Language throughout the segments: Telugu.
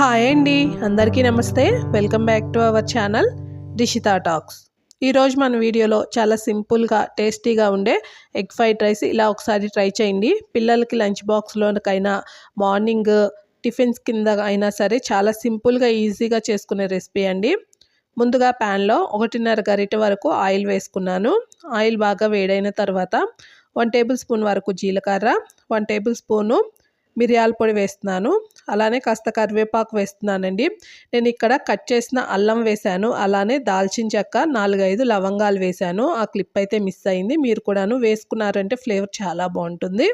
హాయ్ అండి, అందరికీ నమస్తే. Welcome back to our channel Rishitha talks. ఈరోజు మన వీడియోలో చాలా సింపుల్గా టేస్టీగా ఉండే ఎగ్ ఫ్రైడ్ రైస్ ఇలా ఒకసారి ట్రై చేయండి. పిల్లలకి లంచ్ బాక్స్లోకైనా మార్నింగ్ టిఫిన్స్ కింద అయినా సరే చాలా సింపుల్గా ఈజీగా చేసుకునే రెసిపీ అండి. ముందుగా ప్యాన్లో 1.5 గరిటె వరకు ఆయిల్ వేసుకున్నాను. ఆయిల్ బాగా వేడైన తర్వాత 1 టేబుల్ స్పూన్ వరకు జీలకర్ర, 1 టేబుల్ స్పూను మిరియాల పొడి వేస్తున్నాను. అలానే కాస్త కరివేపాకు వేస్తున్నానండి. నేను ఇక్కడ కట్ చేసిన అల్లం వేశాను. అలానే దాల్చిన చెక్క 4-5 లవంగాలు వేశాను. ఆ క్లిప్ అయితే మిస్ అయింది. మీరు కూడాను వేసుకున్నారంటే ఫ్లేవర్ చాలా బాగుంటుంది.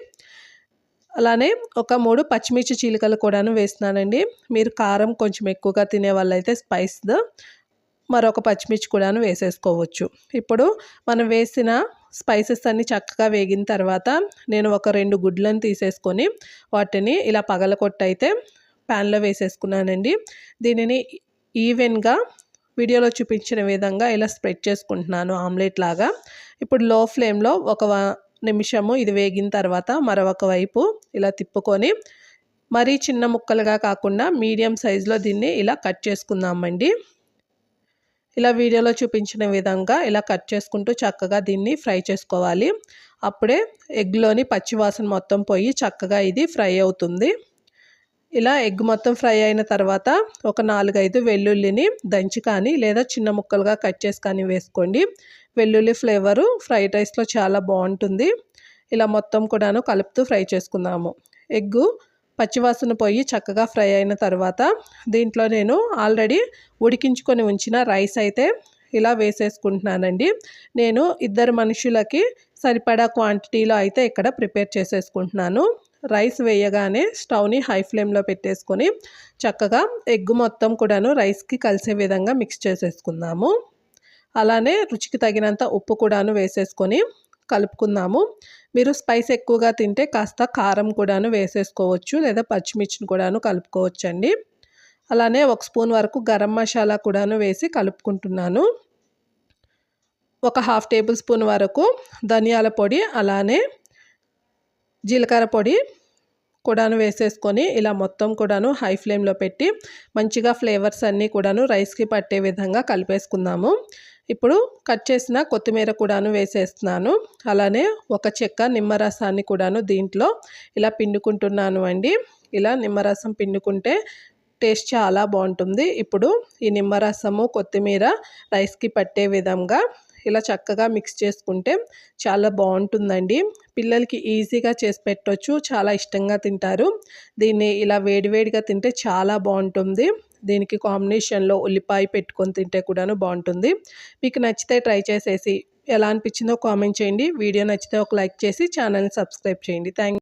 అలానే ఒక 3 పచ్చిమిర్చి చీలికలు కూడాను వేస్తున్నానండి. మీరు కారం కొంచెం ఎక్కువగా తినే వాళ్ళైతే స్పైస్ది మరొక పచ్చిమిర్చి కూడాను వేసేసుకోవచ్చు. ఇప్పుడు మనం వేసిన స్పైసెస్ అన్నీ చక్కగా వేగిన తర్వాత నేను ఒక 2 గుడ్లను తీసేసుకొని వాటిని ఇలా పగలకొట్టయితే ప్యాన్లో వేసేసుకున్నానండి. దీనిని ఈవెన్గా వీడియోలో చూపించిన విధంగా ఇలా స్ప్రెడ్ చేసుకుంటున్నాను ఆమ్లెట్ లాగా. ఇప్పుడు లో ఫ్లేమ్లో ఒక నిమిషము ఇది వేగిన తర్వాత మరొక వైపు ఇలా తిప్పుకొని మరీ చిన్న ముక్కలుగా కాకుండా మీడియం సైజులో దీన్ని ఇలా కట్ చేసుకుందామండి. ఇలా వీడియోలో చూపించిన విధంగా ఇలా కట్ చేసుకుంటూ చక్కగా దీన్ని ఫ్రై చేసుకోవాలి. అప్పుడే ఎగ్లోని పచ్చివాసన మొత్తం పోయి చక్కగా ఇది ఫ్రై అవుతుంది. ఇలా ఎగ్ మొత్తం ఫ్రై అయిన తర్వాత ఒక 4-5 వెల్లుల్లిని దంచి కానీ లేదా చిన్న ముక్కలుగా కట్ చేసి కానీ వేసుకోండి. వెల్లుల్లి ఫ్లేవరు ఫ్రైడ్ రైస్లో చాలా బాగుంటుంది. ఇలా మొత్తం కూడాను కలుపుతూ ఫ్రై చేసుకుందాము. ఎగ్గు పచ్చివాసన పోయి చక్కగా ఫ్రై అయిన తర్వాత దీంట్లో నేను ఆల్రెడీ ఉడికించుకొని ఉంచిన రైస్ అయితే ఇలా వేసేసుకుంటున్నానండి. నేను 2 మనుషులకి సరిపడా క్వాంటిటీలో అయితే ఇక్కడ ప్రిపేర్ చేసేసుకుంటున్నాను. రైస్ వేయగానే స్టవ్ని హై ఫ్లేమ్లో పెట్టేసుకొని చక్కగా ఎగ్ మొత్తం కూడాను రైస్కి కలిసే విధంగా మిక్స్ చేసేసుకుందాము. అలానే రుచికి తగినంత ఉప్పు కూడాను వేసేసుకొని కలుపుకుందాము. మీరు స్పైస్ ఎక్కువగా తింటే కాస్త కారం కూడాను వేసేసుకోవచ్చు, లేదా పచ్చిమిర్చిని కూడాను కలుపుకోవచ్చండి. అలానే 1 స్పూన్ వరకు గరం మసాలా కూడాను వేసి కలుపుకుంటున్నాను. ఒక 1/2 టేబుల్ స్పూన్ వరకు ధనియాల పొడి, అలానే జీలకర్ర పొడి కూడాను వేసేసుకొని ఇలా మొత్తం కూడాను హై ఫ్లేమ్లో పెట్టి మంచిగా ఫ్లేవర్స్ అన్నీ కూడాను రైస్కి పట్టే విధంగా కలిపేసుకుందాము. ఇప్పుడు కట్ చేసిన కొత్తిమీర కూడాను వేసేస్తున్నాను. అలానే ఒక చెక్క నిమ్మరసాన్ని కూడాను దీంట్లో ఇలా పిండుకుంటున్నాను అండి. ఇలా నిమ్మరసం పిండుకుంటే టేస్ట్ చాలా బాగుంటుంది. ఇప్పుడు ఈ నిమ్మరసము కొత్తిమీర రైస్కి పట్టే విధంగా ఇలా చక్కగా మిక్స్ చేసుకుంటే చాలా బాగుంటుందండి. పిల్లలకి ఈజీగా చేసి పెట్టవచ్చు, చాలా ఇష్టంగా తింటారు. దీన్ని ఇలా వేడివేడిగా తింటే చాలా బాగుంటుంది. దీనికి కాంబినేషన్లో ఉల్లిపాయ పెట్టుకొని తింటే కూడాను బాగుంటుంది. మీకు నచ్చితే ట్రై చేసేసి ఎలా అనిపించిందో కామెంట్ చేయండి. వీడియో నచ్చితే ఒక లైక్ చేసి ఛానల్ని సబ్స్క్రైబ్ చేయండి. థ్యాంక్